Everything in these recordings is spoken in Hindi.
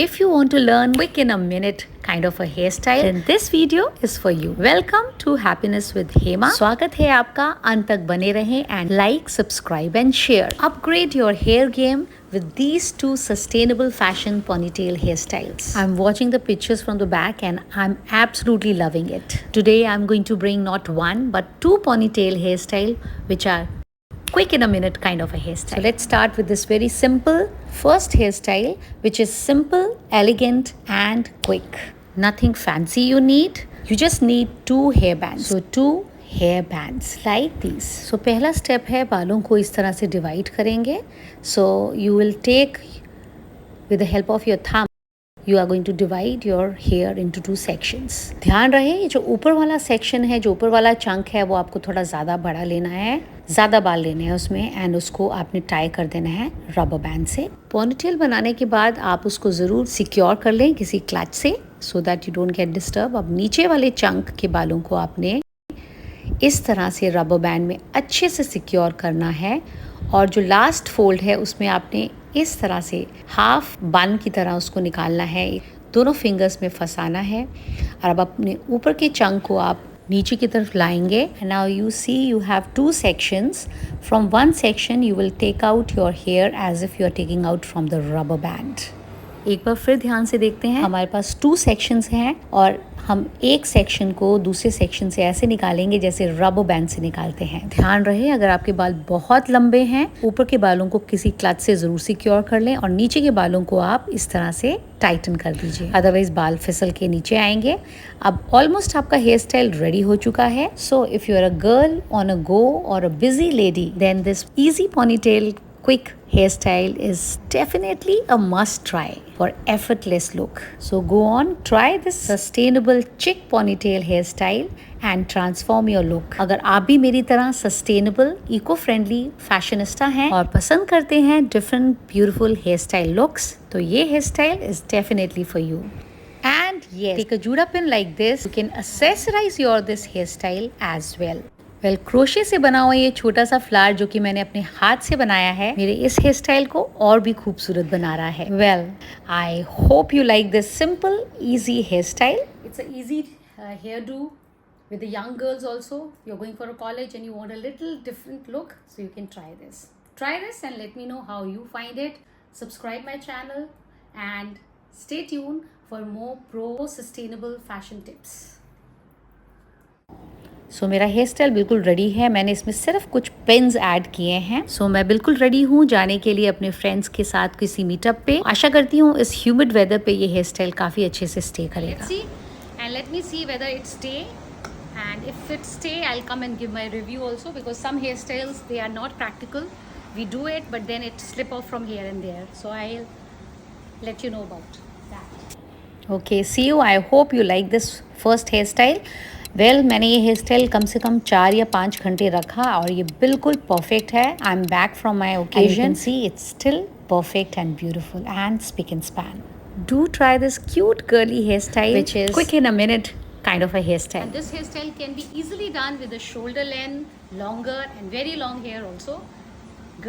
If you want to learn quick in a minute kind of a hairstyle, then this video is for you. Welcome to Happiness with Hema. स्वागत है आपका, अंत तक बने रहें and like, subscribe and share. Upgrade your hair game with these two sustainable fashion ponytail hairstyles. I'm watching the pictures from the back and I'm absolutely loving it. Today I'm going to bring not one but two ponytail hairstyle which are quick in a minute kind of a hairstyle. So let's start with this very simple first hairstyle which is simple, elegant and quick. Nothing fancy you need. You just need two hair bands. So two hair bands like these. So पहला step है बालों को इस तरह से divide करेंगे. So you will take with the help of your thumb you are going to divide your hair into two sections. ध्यान रहे ये जो ऊपर वाला सेक्शन है, जो ऊपर वाला चंक है वो आपको थोड़ा ज़्यादा बड़ा लेना है, ज़्यादा बाल लेने हैं उसमें एंड उसको आपने टाई कर देना है रबर बैंड से. पोनीटेल बनाने के बाद आप उसको ज़रूर सिक्योर कर लें किसी क्लच से so that you don't get disturb. अब नीचे वाले चंक के बालों को आपने इस तरह से रबर बैंड में अच्छे से सिक्योर करना है और जो लास्ट फोल्ड है उसमें आपने इस तरह से हाफ बन की तरह उसको निकालना है, दोनों फिंगर्स में फंसाना है और अब अपने ऊपर के चंक को आप नीचे की तरफ लाएंगे. And now you see you have two sections. From one section you will take out your hair as if you are taking out from the rubber band. एक बार फिर ध्यान से देखते हैं, हमारे पास टू सेक्शंस हैं और हम एक सेक्शन को दूसरे सेक्शन से ऐसे निकालेंगे जैसे रबर बैंड से निकालते हैं. ध्यान रहे अगर आपके बाल बहुत लंबे हैं, ऊपर के बालों को किसी क्लच से ज़रूर सिक्योर कर लें और नीचे के बालों को आप इस तरह से टाइटन कर दीजिए, अदरवाइज बाल फिसल के नीचे आएंगे. अब ऑलमोस्ट आपका हेयर स्टाइल रेडी हो चुका है. So if you are a girl on a go or a busy lady then this easy ponytail quick hairstyle is definitely a must try for effortless look. So go on, try this sustainable chick ponytail hairstyle and transform your look. अगर आप भी मेरी तरह sustainable, eco-friendly fashionista हैं और पसंद करते हैं different beautiful hairstyle looks, तो ये hairstyle is definitely for you. And yes, take a juda pin like this. You can accessorize your this hairstyle as well. Well crochet से बना हुआ ये छोटा सा फ्लावर जो कि मैंने अपने हाथ से बनाया है मेरे इस हेयर स्टाइल को और भी खूबसूरत बना रहा है. Well I hope you like this simple easy hairstyle. It's a easy hairdo with the young girls also. You are going for a college and you want a little different look, so you can try this and let me know how you find it. Subscribe my channel and stay tune for more pro sustainable fashion tips. So मेरा हेयर स्टाइल बिल्कुल रेडी है. मैंने इसमें सिर्फ कुछ पिन्स ऐड किए हैं. सो मैं बिल्कुल रेडी हूँ जाने के लिए अपने फ्रेंड्स के साथ किसी मीटअप पे. आशा करती हूँ इस ह्यूमिड वेदर पे ये हेयर स्टाइल काफ़ी अच्छे से स्टे करेगा. And let me see whether it stay and if it stay I will come and give my review also because some hair styles they are not practical. We do it but then it slip off from here and there. So I will let you know about that. Okay, see you. I hope you like this first hair style. Well मैंने ये हेयर स्टाइल कम से कम 4 या 5 घंटे रखा और ये बिल्कुल परफेक्ट है. I am back from my occasion. See it's still perfect and beautiful and spick and span. Do try this cute girly hair style which is quick in a minute kind of a hairstyle. And this hairstyle can be easily done with the shoulder length, longer and very long hair also.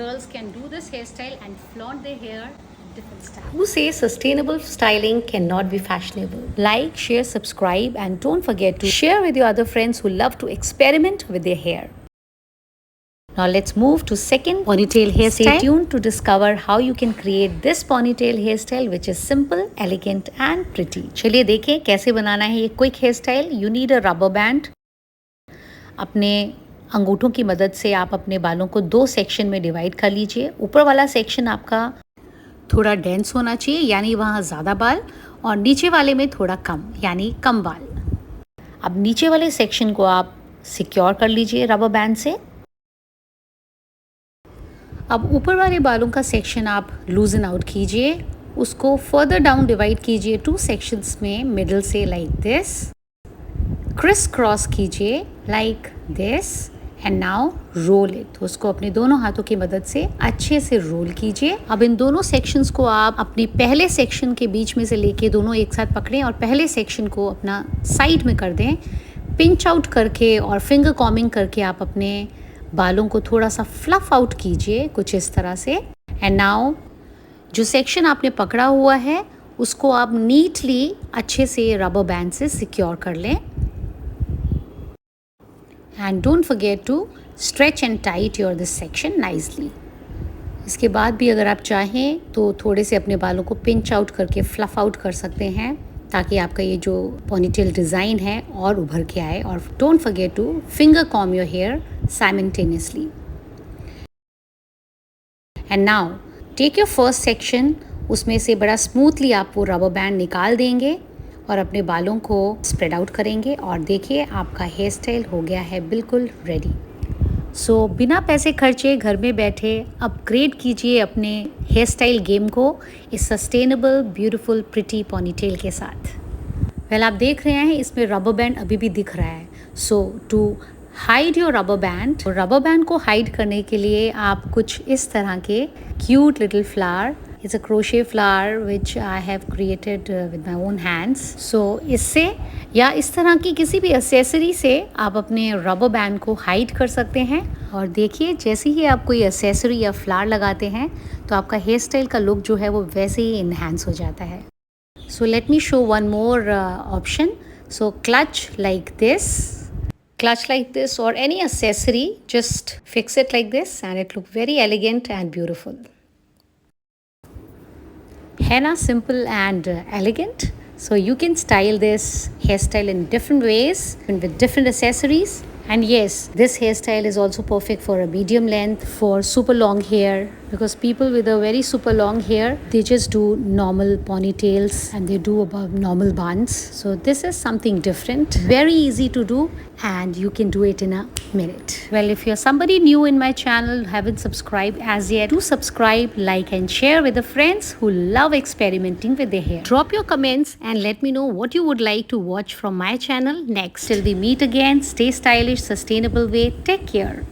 Girls can do this hairstyle and flaunt their hair. Who says sustainable styling cannot be fashionable? Like, share, subscribe and don't forget to share with your other friends who love to experiment with their hair. Now let's move to second ponytail hairstyle. Stay tuned to discover how you can create this ponytail hairstyle which is simple, elegant and pretty. चलिए देखें कैसे बनाना है ये quick hairstyle. You need a rubber band. अपने अंगूठों की मदद से आप अपने बालों को 2 सेक्शन में डिवाइड कर लीजिए. ऊपर वाला सेक्शन आपका थोड़ा डेंस होना चाहिए यानी वहाँ ज़्यादा बाल और नीचे वाले में थोड़ा कम यानी कम बाल. अब नीचे वाले सेक्शन को आप सिक्योर कर लीजिए रबर बैंड से. अब ऊपर वाले बालों का सेक्शन आप लूजन आउट कीजिए, उसको फर्दर डाउन डिवाइड कीजिए 2 सेक्शंस में मिडल से लाइक दिस. क्रिस क्रॉस कीजिए like this and now roll it. उसको अपने दोनों हाथों की मदद से अच्छे से रोल कीजिए. अब इन दोनों सेक्शंस को आप अपने पहले सेक्शन के बीच में से लेके दोनों एक साथ पकड़ें और पहले सेक्शन को अपना साइड में कर दें. पिंच आउट करके और फिंगर कॉमिंग करके आप अपने बालों को थोड़ा सा फ्लफ आउट कीजिए कुछ इस तरह से. एंड नाउ जो सेक्शन आपने पकड़ा हुआ है उसको आप नीटली अच्छे से रबर बैंड से सिक्योर कर लें। And don't forget to stretch and tight your this section nicely. इसके बाद भी अगर आप चाहें तो थोड़े से अपने बालों को पिंच आउट करके फ्लफ़ आउट कर सकते हैं, ताकि आपका ये जो पोनीटेल डिज़ाइन है और उभर के आए। और don't forget to finger comb your hair simultaneously. And now take your first section, उसमें से बड़ा स्मूथली आप वो रबर बैंड निकाल देंगे और अपने बालों को स्प्रेड आउट करेंगे। और देखिए आपका हेयर स्टाइल हो गया है बिल्कुल रेडी। सो बिना पैसे खर्चे घर में बैठे अपग्रेड कीजिए अपने हेयर स्टाइल गेम को इस सस्टेनेबल ब्यूटीफुल प्रिटी पोनीटेल के साथ। वेल आप देख रहे हैं इसमें रबर बैंड अभी भी दिख रहा है। So to hide your rubber band को हाइड करने के लिए आप कुछ इस तरह के cute little flower, it's a crochet flower which I have created with my own hands. So इससे या इस तरह की किसी भी एसेसरी से आप अपने रबर बैंड को हाइड कर सकते हैं। और देखिए जैसे ही आप कोई एसेसरी या फ्लावर लगाते हैं तो आपका हेयर स्टाइल का लुक जो है वो वैसे ही इन्हांस हो जाता है। So let me show one more option. So clutch like this or any accessory, just fix it like this and it look very elegant and beautiful. Henna simple and elegant, so you can style this hairstyle in different ways and with different accessories. And yes, this hairstyle is also perfect for a medium length, for super long hair, because people with a very super long hair, they just do normal ponytails and they do above normal buns. So this is something different, very easy to do, and you can do it in a minute. Well, if you're somebody new in my channel, haven't subscribed as yet, do subscribe, like and share with the friends who love experimenting with their hair. Drop your comments and let me know what you would like to watch from my channel next. Till we meet again, stay stylish, sustainable way. Take care.